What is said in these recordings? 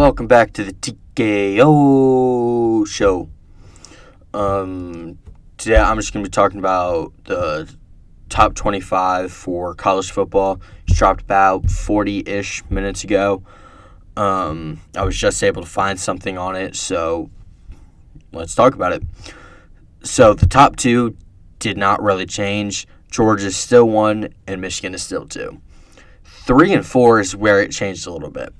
Welcome back to the TKO show. Today I'm just going to be talking about the top 25 for college football. It's dropped about 40-ish minutes ago. I was just able to find something on it, so let's talk about it. So the top two did not really change. Georgia's still 1, and Michigan is still 2. 3 and 4 is where it changed a little bit.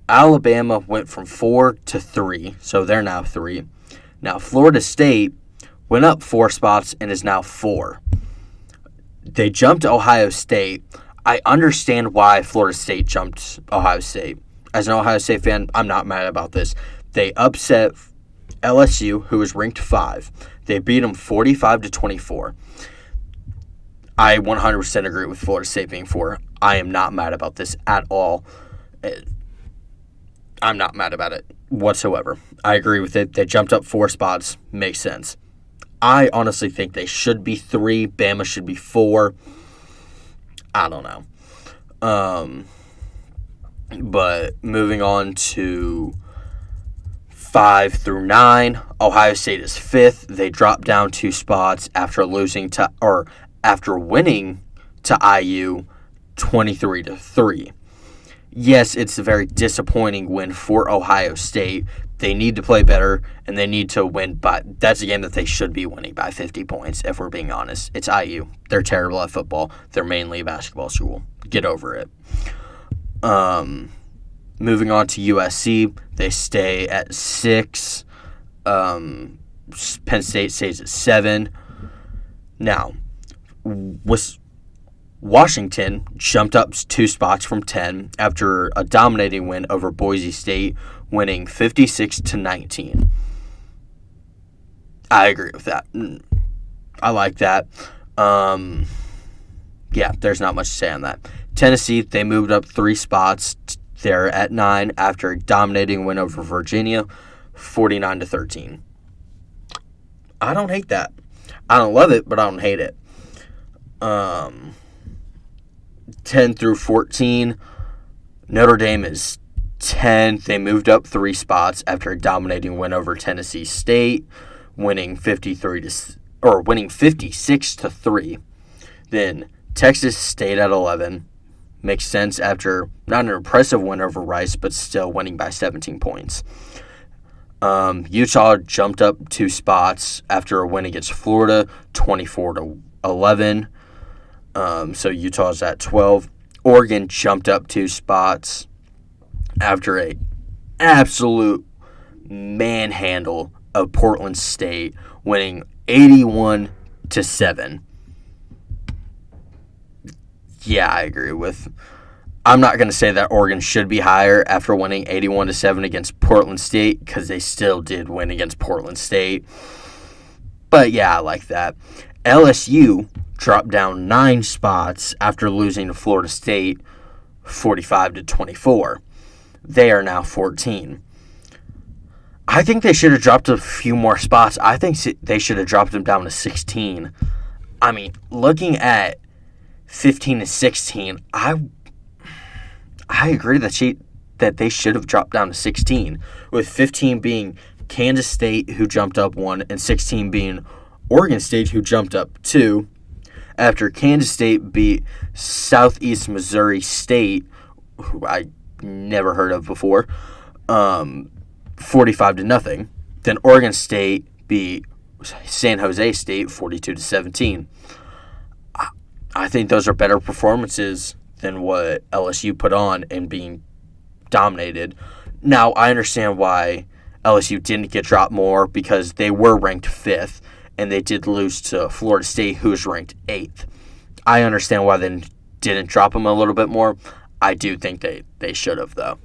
Alabama went from 4 to 3, so they're now 3. Now, Florida State went up 4 spots and is now 4. They jumped Ohio State. I understand why Florida State jumped Ohio State. As an Ohio State fan, I'm not mad about this. They upset LSU, who was ranked 5. They beat them 45-24. I 100% agree with Florida State being 4. I am not mad about this at all. I'm not mad about it whatsoever. I agree with it. They jumped up 4 spots. Makes sense. I honestly think they should be 3. Bama should be 4. I don't know. But moving on to 5 through 9, Ohio State is 5th. They dropped down 2 spots after winning to IU 23-3. Yes, it's a very disappointing win for Ohio State. They need to play better, and they need to win by... That's a game that they should be winning by 50 points, if we're being honest. It's IU. They're terrible at football. They're mainly a basketball school. Get over it. Moving on to USC, they stay at 6. Penn State stays at 7. Now, Washington jumped up 2 spots from 10 after a dominating win over Boise State, winning 56-19. I agree with that. I like that. Yeah, there's not much to say on that. Tennessee, they moved up 3 spots. They're at 9 after a dominating win over Virginia, 49-13. I don't hate that. I don't love it, but I don't hate it. 10 through 14, Notre Dame is 10th. They moved up 3 spots after a dominating win over Tennessee State, winning 56-3. Then Texas stayed at 11. Makes sense after not an impressive win over Rice, but still winning by 17 points. Utah jumped up 2 spots after a win against Florida, 24-11. So Utah's at 12. Oregon jumped up 2 spots after a absolute manhandle of Portland State, winning 81-7. Yeah, I agree with. I'm not going to say that Oregon should be higher after winning 81-7 against Portland State, because they still did win against Portland State. But yeah, I like that. LSU dropped down 9 spots after losing to Florida State 45-24. They are now 14. I think they should have dropped a few more spots. I think they should have dropped them down to 16. I mean, looking at 15-16, I agree that they should have dropped down to 16, with 15 being Kansas State, who jumped up 1, and 16 being Oregon State, who jumped up 2, after Kansas State beat Southeast Missouri State, who I never heard of before, 45-0. Then Oregon State beat San Jose State 42-17. I think those are better performances than what LSU put on and being dominated. Now, I understand why LSU didn't get dropped more, because they were ranked 5th, and they did lose to Florida State, who was ranked 8th. I understand why they didn't drop them a little bit more. I do think they should have, though.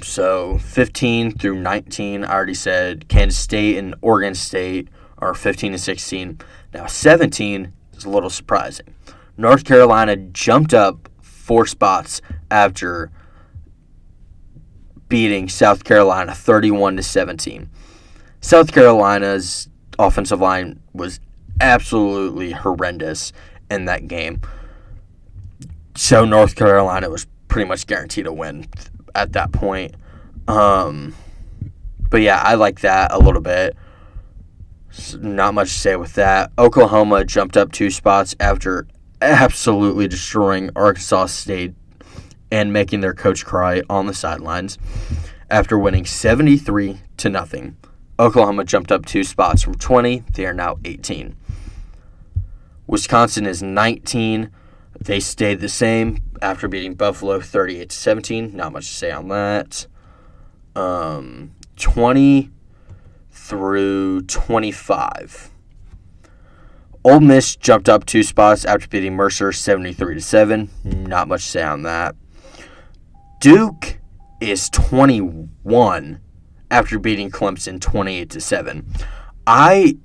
So 15 through 19, I already said Kansas State and Oregon State are 15-16. Now 17 is a little surprising. North Carolina jumped up 4 spots after beating South Carolina 31-17. South Carolina's offensive line was absolutely horrendous in that game. So North Carolina was pretty much guaranteed a win at that point. But yeah, I like that a little bit. Not much to say with that. Oklahoma jumped up 2 spots after absolutely destroying Arkansas State and making their coach cry on the sidelines after winning 73-0. Oklahoma jumped up 2 spots from 20. They are now 18. Wisconsin is 19. They stayed the same after beating Buffalo 38-17. Not much to say on that. 20 through 25. Ole Miss jumped up 2 spots after beating Mercer 73-7. Not much to say on that. Duke is 21 after beating Clemson 28-7. I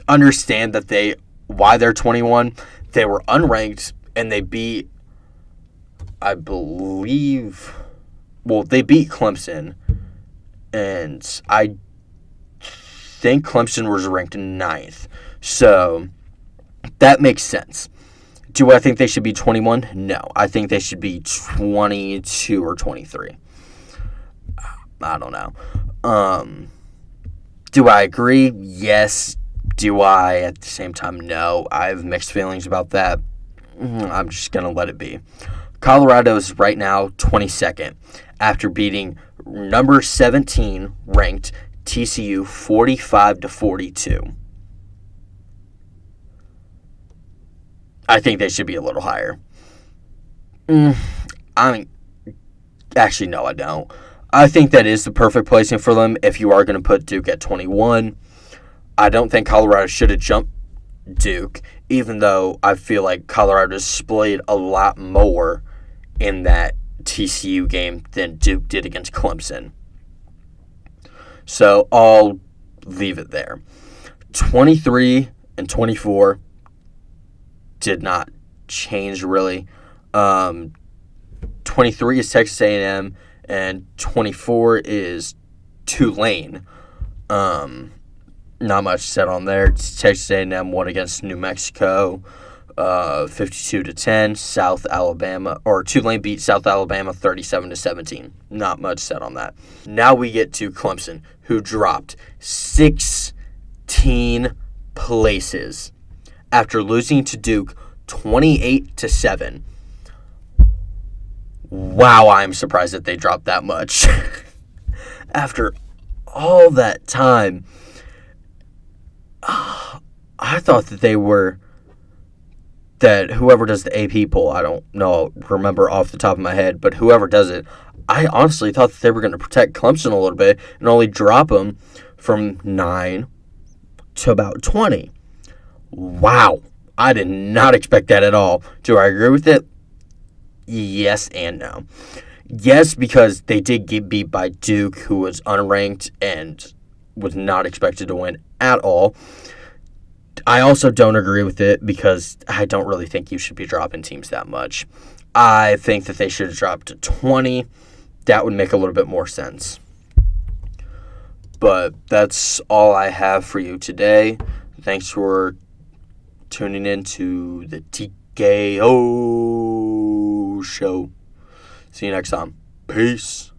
understand that why they're 21. They were unranked and they beat, I believe, they beat Clemson, and I think Clemson was ranked 9th. So that makes sense. Do I think they should be 21? No. I think they should be 22 or 23. I don't know. Do I agree? Yes. Do I at the same time? No. I have mixed feelings about that. I'm just going to let it be. Colorado is right now 22nd after beating number 17 ranked TCU 45-42. I think they should be a little higher. Actually, no, I don't. I think that is the perfect placing for them if you are going to put Duke at 21. I don't think Colorado should have jumped Duke, even though I feel like Colorado displayed a lot more in that TCU game than Duke did against Clemson. So I'll leave it there. 23 and 24 did not change really. 23 is Texas A&M and 24 is Tulane. Not much said on there. Texas A&M won against New Mexico 52-10. South Alabama, or Tulane beat South Alabama 37-17. Not much said on that. Now we get to Clemson, who dropped 16 places after losing to Duke 28-7. Wow, I'm surprised that they dropped that much. After all that time, I thought that whoever does the AP poll, I don't remember off the top of my head, but whoever does it, I honestly thought that they were going to protect Clemson a little bit and only drop them from 9 to about 20. Wow. I did not expect that at all. Do I agree with it? Yes and no. Yes, because they did get beat by Duke, who was unranked and was not expected to win at all. I also don't agree with it because I don't really think you should be dropping teams that much. I think that they should have dropped to 20. That would make a little bit more sense. But that's all I have for you today. Thanks for tuning in to the TKO show. See you next time. Peace.